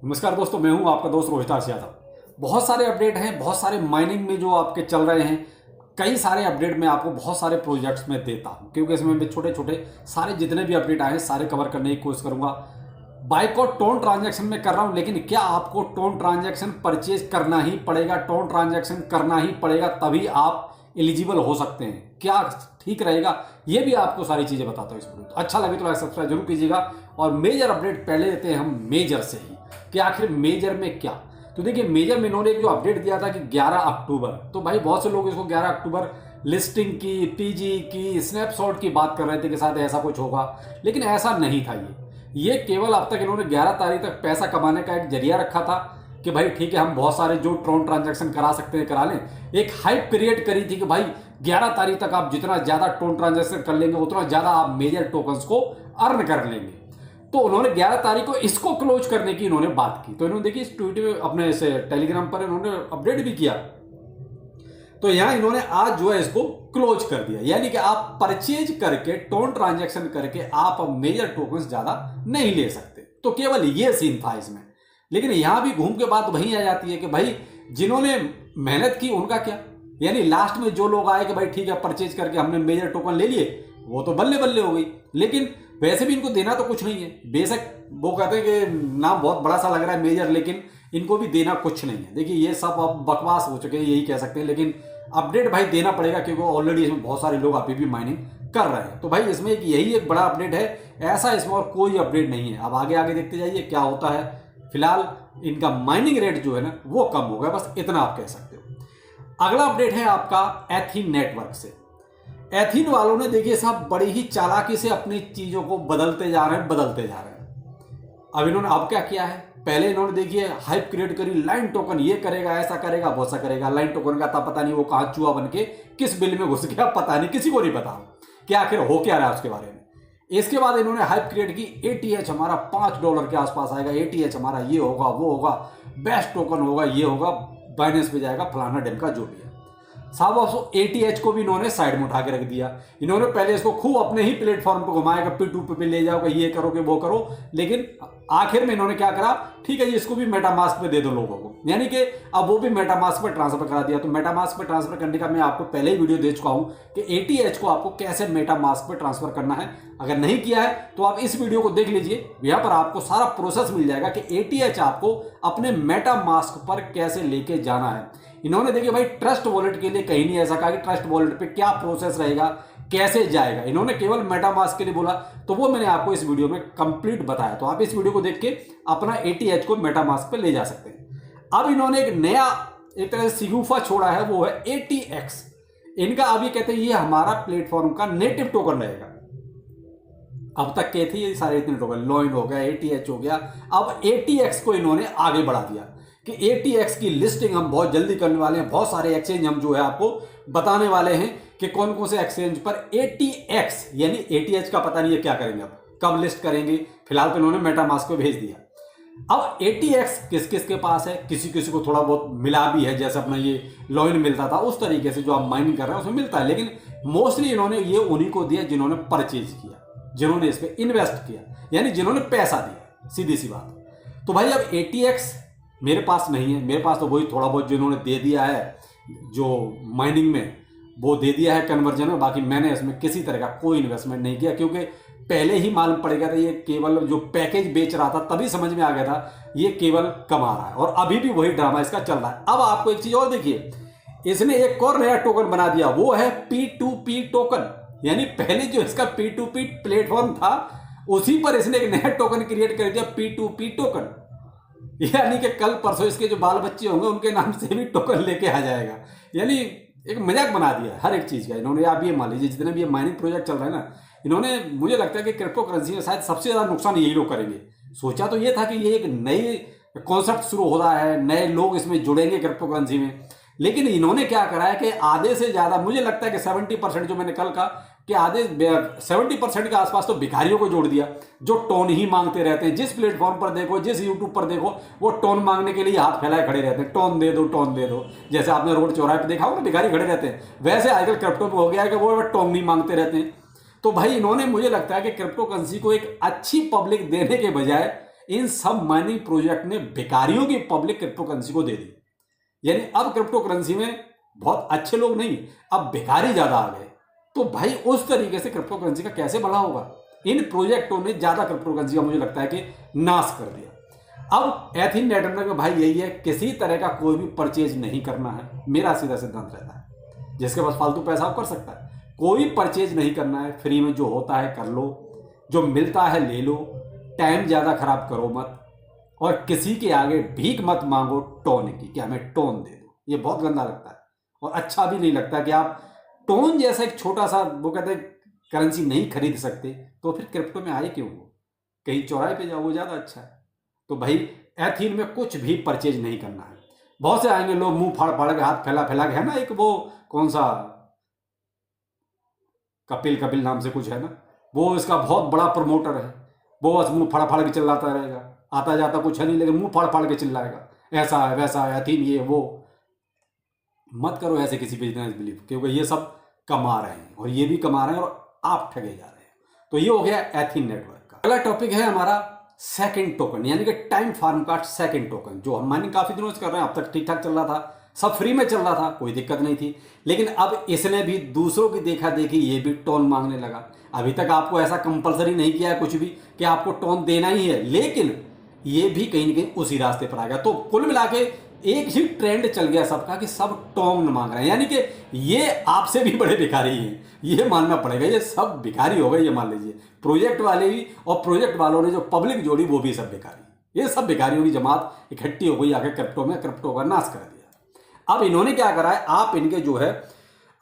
नमस्कार दोस्तों, मैं हूं आपका दोस्त रोहित यादव। बहुत सारे अपडेट हैं, बहुत सारे माइनिंग में जो आपके चल रहे हैं। कई सारे अपडेट मैं आपको बहुत सारे प्रोजेक्ट्स में देता हूं, क्योंकि इसमें मैं छोटे छोटे सारे जितने भी अपडेट आए हैं सारे कवर करने की कोशिश करूंगा। बाय को टोन ट्रांजैक्शन में कर रहा हूं, लेकिन क्या आपको टोन ट्रांजैक्शन परचेज करना ही पड़ेगा? टोन ट्रांजैक्शन करना ही पड़ेगा तभी आप एलिजिबल हो सकते हैं? क्या ठीक रहेगा? ये भी आपको सारी चीजें बताता हूं इस वीडियो। तो अच्छा लगे तो लाइक सब्सक्राइब जरूर कीजिएगा। और मेजर अपडेट पहले लेते हैं हम मेजर से ही कि आखिर मेजर में क्या। तो देखिए, मेजर में इन्होंने एक जो अपडेट दिया था कि 11 अक्टूबर, तो भाई बहुत से लोग इसको 11 अक्टूबर लिस्टिंग की, टीजी की, स्नैपशॉट की बात कर रहे थे कि शायद ऐसा कुछ होगा, लेकिन ऐसा नहीं था। ये केवल अब तक इन्होंने 11 तारीख तक पैसा कमाने का एक जरिया रखा था कि भाई ठीक है, हम बहुत सारे जो ट्रोन ट्रांजैक्शन करा सकते हैं करा लें। एक हाइप क्रिएट करी थी कि भाई 11 तारीख तक आप जितना ज्यादा टोन ट्रांजैक्शन कर लेंगे उतना ज्यादा आप मेजर टोकन्स को अर्न कर लेंगे। तो उन्होंने 11 तारीख को इसको क्लोज करने की इन्होंने बात की। तो इन्होंने देखिए इस ट्वीट में अपने से टेलीग्राम पर इन्होंने अपडेट भी किया। तो यहां इन्होंने आज जो है इसको क्लोज कर दिया, यानी कि आप परचेज करके टोन ट्रांजैक्शन करके आप अब मेजर टोकन्स ज्यादा नहीं ले सकते। तो केवल ये सीन था इसमें। लेकिन यहां भी घूम के बात वहीं आ जाती है कि भाई जिन्होंने मेहनत की उनका क्या, यानी लास्ट में जो लोग आए कि भाई ठीक है परचेज करके हमने मेजर टोकन ले लिए, वो तो बल्ले बल्ले हो गई। लेकिन वैसे भी इनको देना तो कुछ नहीं है। बेशक वो कहते हैं कि नाम बहुत बड़ा सा लग रहा है मेजर, लेकिन इनको भी देना कुछ नहीं है। देखिए ये सब अब बकवास हो चुके हैं, यही कह सकते हैं। लेकिन अपडेट भाई देना पड़ेगा, क्योंकि ऑलरेडी इसमें बहुत सारे लोग अभी भी माइनिंग कर रहे हैं। तो भाई इसमें यही एक बड़ा अपडेट है, ऐसा इसमें और कोई अपडेट नहीं है। अब आगे आगे देखते जाइए क्या होता है। फिलहाल इनका माइनिंग रेट जो है ना वो कम हो गया, बस इतना आप कह सकते हो। अगला अपडेट है आपका एथीन नेटवर्क से। एथीन वालों ने देखिए साहब बड़ी ही चालाकी से अपनी चीजों को बदलते जा रहे हैं। अब इन्होंने अब क्या किया है, पहले इन्होंने देखिए हाइप क्रिएट करी, लाइन टोकन ये करेगा, ऐसा करेगा, वैसा करेगा। लाइन टोकन का था पता नहीं वो कहां चूहा बन के किस बिल में घुस गया, पता नहीं, किसी को नहीं पता कि आखिर हो क्या रहा है उसके बारे में। इसके बाद इन्होंने हाइप क्रिएट की, एटीएच हमारा $5 के आसपास आएगा, एटीएच हमारा ये होगा वो होगा, बेस्ट टोकन होगा, ये होगा, बाइनेंस पे जाएगा, फलाना डेम का जो भी है साहब। अब एटीएच को भी इन्होंने साइड में उठा के रख दिया। इन्होंने पहले इसको खूब अपने ही प्लेटफॉर्म पे घुमाएगा, P2P पे ले जाओगे, ये करोगे वो करो, लेकिन आखिर में इन्होंने क्या करा, ठीक है जी इसको भी मेटामास्क पे दे दो लोगों को, यानी कि अब वो भी मेटामास्क पे ट्रांसफर करा दिया। तो मेटामास्क पे ट्रांसफर करने का मैं आपको पहले ही वीडियो दे चुका हूं कि एटीएच को आपको कैसे मेटामास्क पे ट्रांसफर करना है। अगर नहीं किया है तो आप इस वीडियो को देख लीजिए, यहां पर आपको सारा प्रोसेस मिल जाएगा कि एटीएच आपको अपने मेटामास्क पर कैसे लेके जाना है। इन्होंने देखिए भाई ट्रस्ट वॉलेट के लिए कहीं नहीं ऐसा कहा कि ट्रस्ट वॉलेट पे क्या प्रोसेस रहेगा, कैसे जाएगा। इन्होंने केवल मेटामास्क के लिए बोला, तो वो मैंने आपको इस वीडियो में कंप्लीट बताया। तो आप इस वीडियो को देख के अपना एटीएच को मेटामास्क पे ले जा सकते हैं। अब इन्होंने एक नया एक तरह से सिगुफा छोड़ा है, वो है एटीएक्स। इनका अभी कहते हैं ये हमारा प्लेटफॉर्म का नेटिव टोकन रहेगा। अब तक के थे ये सारे इतने टोकन, लॉइन हो गया, एटीएच हो गया, अब एटीएक्स को इन्होंने आगे बढ़ा दिया कि एटीएक्स की लिस्टिंग हम बहुत जल्दी करने वाले हैं। बहुत सारे एक्सचेंज हम जो है आपको बताने वाले हैं कि कौन कौन से एक्सचेंज पर एटीएक्स, यानी एटीएच का पता नहीं है क्या करेंगे, अब कब लिस्ट करेंगे। फिलहाल तो इन्होंने मेटामास्क पे भेज दिया। अब एटीएक्स किस किस के पास है, किसी किसी को थोड़ा बहुत मिला भी है, जैसे अपना ये लॉइन मिलता था उस तरीके से जो आप माइनिंग कर रहे हैं उसमें मिलता है, लेकिन मोस्टली इन्होंने ये उन्हीं को दिया जिन्होंने परचेज किया, जिन्होंने इस पर इन्वेस्ट किया, यानी जिन्होंने पैसा दिया, सीधी सी बात। तो भाई अब एटीएक्स मेरे पास नहीं है, मेरे पास तो वही थोड़ा बहुत जिन्होंने दे दिया है जो माइनिंग में वो दे दिया है कन्वर्जन में। बाकी मैंने इसमें किसी तरह का कोई इन्वेस्टमेंट नहीं किया, क्योंकि पहले ही मालूम पड़ गया था ये केवल जो पैकेज बेच रहा था, तभी समझ में आ गया था ये केवल कमा रहा है, और अभी भी वही ड्रामा इसका चल रहा है। अब आपको एक चीज और देखिए, इसने एक और नया टोकन बना दिया, वो है P2P टोकन। यानी पहले जो इसका P2P प्लेटफॉर्म था उसी पर इसने एक नया टोकन क्रिएट कर दिया, P2P टोकन। यानी कि कल परसों इसके जो बाल बच्चे होंगे उनके नाम से भी टोकन लेके आ जाएगा। यानी एक मजाक बना दिया हर एक चीज का इन्होंने। आप ये मान लीजिए जितने भी ये माइनिंग प्रोजेक्ट चल रहे हैं ना, इन्होंने, मुझे लगता है कि क्रिप्टो करेंसी में शायद सबसे ज्यादा नुकसान यही लोग करेंगे। सोचा तो ये था कि ये एक नई कॉन्सेप्ट शुरू हो रहा है, नए लोग इसमें जुड़ेंगे क्रिप्टो करेंसी में, लेकिन इन्होंने क्या करा है कि आधे से ज्यादा, मुझे लगता है कि 70%, जो मैंने कल कहा कि आधे 70% के आसपास तो भिखारियों को जोड़ दिया, जो टोन ही मांगते रहते हैं। जिस प्लेटफॉर्म पर देखो, जिस यूट्यूब पर देखो, वो टोन मांगने के लिए हाथ फैलाए खड़े रहते हैं, टोन दे दो, टोन दे दो। जैसे आपने रोड चौराहे पे देखा होगा ना भिखारी खड़े रहते हैं, वैसे आजकल क्रिप्टो में हो गया है कि वो टोन नहीं मांगते रहते हैं। तो भाई इन्होंने, मुझे लगता है कि क्रिप्टो करेंसी को एक अच्छी पब्लिक देने के बजाय इन सब माइनिंग प्रोजेक्ट ने भिखारियों की पब्लिक क्रिप्टो करेंसी को दे दी। यानी अब क्रिप्टो करेंसी में बहुत अच्छे लोग नहीं, अब भिखारी ज्यादा आ गए। तो भाई उस तरीके से क्रिप्टो करेंसी का कैसे भला होगा? इन प्रोजेक्टों ने ज्यादा क्रिप्टो करेंसी का मुझे लगता है कि नाश कर दिया। अब एथीन नेटवर्क में भाई यही है, किसी तरह का कोई भी परचेज नहीं करना है, मेरा सीधा सिद्धांत रहता है। जिसके पास फालतू पैसा वो कर सकता है, कोई परचेज नहीं करना है, फ्री में जो होता है कर लो, जो मिलता है ले लो, टाइम ज्यादा खराब करो मत, और किसी के आगे भीख मत मांगो टोन की कि हमें टोन दे दो। ये बहुत गंदा लगता है और अच्छा भी नहीं लगता कि आप टोन जैसा एक छोटा सा वो कहते हैं करेंसी नहीं खरीद सकते, तो फिर क्रिप्टो में आए क्यों? हो कहीं चौराहे पे जाओ, वो ज्यादा अच्छा है। तो भाई एथीन में कुछ भी परचेज नहीं करना है। बहुत से आएंगे लोग मुंह फाड़ फाड़ के, हाथ फैला फैला के, है ना, एक वो कौन सा कपिल कपिल नाम से कुछ है ना, वो इसका बहुत बड़ा प्रमोटर है, वो बस मुंह फाड़ फाड़ के चिल्लाता रहेगा, आता जाता कुछ है नहीं लेकिन मुंह फाड़ फाड़ के चिल्लाएगा, ऐसा है वैसा है, एथीन ये वो। मत करो ऐसे किसी बिजनेस बिलीव, क्योंकि ये सब कमा रहे हैं और ये भी कमा रहे हैं और आप ठगे जा रहे हैं। तो ये हो गया एथीन नेटवर्क का। अगला टॉपिक है हमारा सेकंड टोकन, यानी कि टाइम फार्म का सेकंड टोकन, जो हम माइनिंग काफी दिनों से कर रहे हैं। अब तक ठीक ठाक चल रहा था, सब फ्री में चल रहा था, कोई दिक्कत नहीं थी, लेकिन अब इसने भी दूसरों की देखा देखी ये भी टोन मांगने लगा। अभी तक आपको ऐसा कंपलसरी नहीं किया है कुछ भी कि आपको टोन देना ही है, लेकिन ये भी कहीं ना कहीं उसी रास्ते पर आ गया। तो कुल मिला के एक ही ट्रेंड चल गया सबका कि सब टोन मांग रहे हैं, यानी कि ये आपसे भी बड़े भिखारी हैं, ये मानना पड़ेगा। ये सब भिखारी हो गए, ये मान लीजिए, प्रोजेक्ट वाले भी, और प्रोजेक्ट वालों ने जो पब्लिक जोड़ी वो भी सब भिखारी। ये सब भिखारियों की जमात इकट्ठी हो गई आके क्रिप्टो में, क्रिप्टो का नाश कर दिया। अब इन्होंने क्या करा है, आप इनके जो है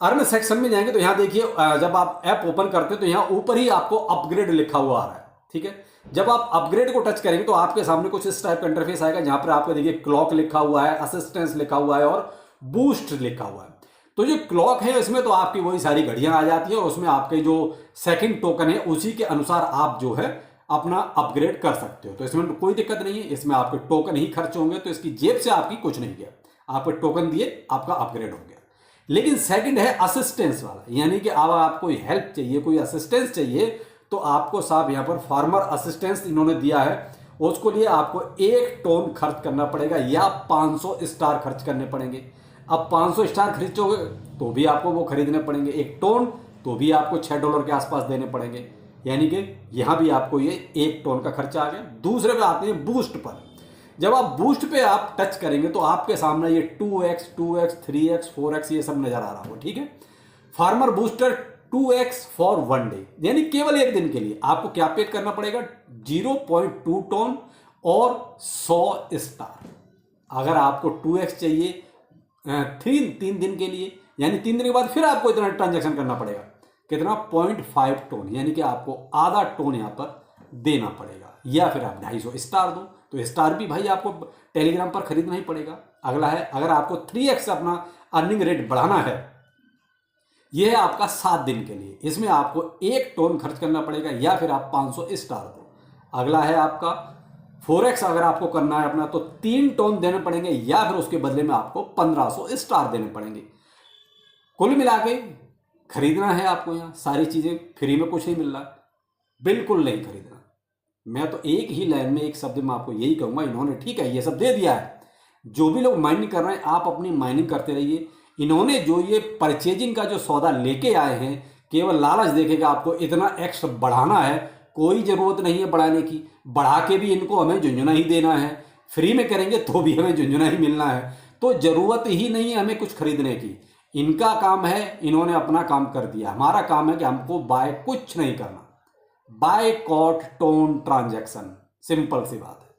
अर्न सेक्शन में जाएंगे तो यहाँ देखिए, जब आप ऐप ओपन करते हो तो यहाँ ऊपर ही आपको अपग्रेड लिखा हुआ आ रहा है, ठीक है। जब आप अपग्रेड को टच करेंगे तो आपके सामने कुछ इस टाइप का इंटरफेस आएगा, जहां पर आपको देखिए क्लॉक लिखा हुआ है, असिस्टेंस लिखा हुआ है और बूस्ट लिखा हुआ है। तो जो क्लॉक है इसमें तो आपकी वही सारी घड़ियां आ जाती है और उसमें आपके जो सेकंड टोकन है उसी के अनुसार आप जो है अपना अपग्रेड कर सकते हो। तो इसमें कोई दिक्कत नहीं है, इसमें आपके टोकन ही खर्च होंगे, तो इसकी जेब से आपकी कुछ नहीं गया, आपके टोकन दिए, आपका अपग्रेड हो गया। लेकिन सेकंड है असिस्टेंस वाला, यानी कि अब आपको हेल्प चाहिए, कोई असिस्टेंस चाहिए, तो आपको साहब यहाँ पर फार्मर असिस्टेंस इन्होंने दिया है, उसको लिए आपको 1 टोन खर्च करना पड़ेगा या 500 स्टार खर्च करने पड़ेंगे। अब 500 स्टार खरीदोगे तो भी आपको वो खरीदने पड़ेंगे, 1 टोन तो भी आपको $6 के आसपास देने पड़ेंगे, यानी कि यहाँ भी आपको ये 1 टोन का खर्चा आ गया। दूसरे पे आते हैं बूस्ट पर। जब आप बूस्ट पे आप टच करेंगे तो आपके सामने ये 2x 2x 3x 4x ये सब नजर आ रहा होगा, ठीक है। Farmer booster 2x for 1 day, यानी केवल 1 दिन के लिए आपको क्या पे करना पड़ेगा, 0.2 टोन और 100 स्टार। अगर आपको 2x चाहिए 3 दिन के लिए, यानी 3 दिन के बाद फिर आपको इतना ट्रांजैक्शन करना पड़ेगा, कितना 0.5 टोन, यानी कि आपको आधा टोन यहां पर देना पड़ेगा, या फिर आप 250 स्टार दो, तो स्टार भी भाई आपको टेलीग्राम पर खरीदना ही पड़ेगा। अगला है, अगर आपको 3x अपना अर्निंग रेट बढ़ाना है, यह है आपका 7 दिन के लिए, इसमें आपको 1 टोन खर्च करना पड़ेगा या फिर आप 500 स्टार दो। अगला है आपका 4x, अगर आपको करना है अपना तो 3 टोन देने पड़ेंगे या फिर उसके बदले में आपको 1500 स्टार देने पड़ेंगे। कुल मिला के खरीदना है आपको, यहाँ सारी चीजें फ्री में कुछ नहीं मिल रहा, बिल्कुल नहीं खरीदना। मैं तो एक ही लाइन में एक शब्द में आपको यही कहूंगा, इन्होंने ठीक है ये सब दे दिया है, जो भी लोग माइनिंग कर रहे हैं आप अपनी माइनिंग करते रहिए। इन्होंने जो ये परचेजिंग का जो सौदा लेके आए हैं, केवल लालच देखेगा आपको इतना एक्स बढ़ाना है, कोई जरूरत नहीं है बढ़ाने की, बढ़ा के भी इनको हमें झुंझुना ही देना है, फ्री में करेंगे तो भी हमें झुंझुना ही मिलना है, तो जरूरत ही नहीं है हमें कुछ खरीदने की। इनका काम है, इन्होंने अपना काम कर दिया, हमारा काम है कि हमको बाय कुछ नहीं करना, बाय कॉट टोन ट्रांजैक्शन, सिंपल सी बात है।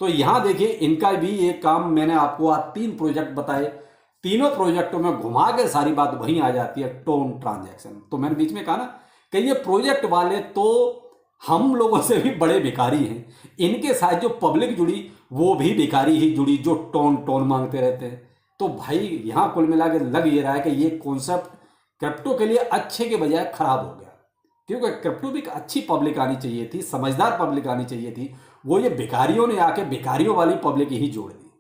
तो यहां देखिए इनका भी एक काम, मैंने आपको आज 3 प्रोजेक्ट बताए, तीनों प्रोजेक्टों में घुमा के सारी बात वहीं आ जाती है, टोन ट्रांजैक्शन। तो मैंने बीच में कहा ना कि ये प्रोजेक्ट वाले तो हम लोगों से भी बड़े भिखारी हैं, इनके साथ जो पब्लिक जुड़ी वो भी भिखारी ही जुड़ी, जो टोन टोन मांगते रहते हैं। तो भाई यहां कुल मिला के लग ये रहा है कि ये कॉन्सेप्ट क्रिप्टो के लिए अच्छे के बजाय खराब हो गया, क्योंकि क्रिप्टो भी एक अच्छी पब्लिक आनी चाहिए थी, समझदार पब्लिक आनी चाहिए थी, वो ये भिखारियों ने आके भिखारियों वाली पब्लिक ही जोड़ दी।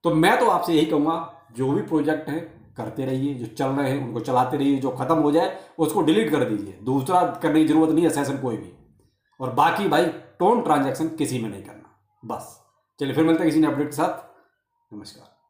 तो मैं तो आपसे यही कहूंगा, जो भी प्रोजेक्ट हैं करते रहिए, जो चल रहे हैं उनको चलाते रहिए, जो खत्म हो जाए उसको डिलीट कर दीजिए, दूसरा करने की जरूरत नहीं है सेशन कोई भी। और बाकी भाई टोन ट्रांजैक्शन किसी में नहीं करना। बस चलिए फिर मिलते हैं किसी नए अपडेट के साथ। नमस्कार।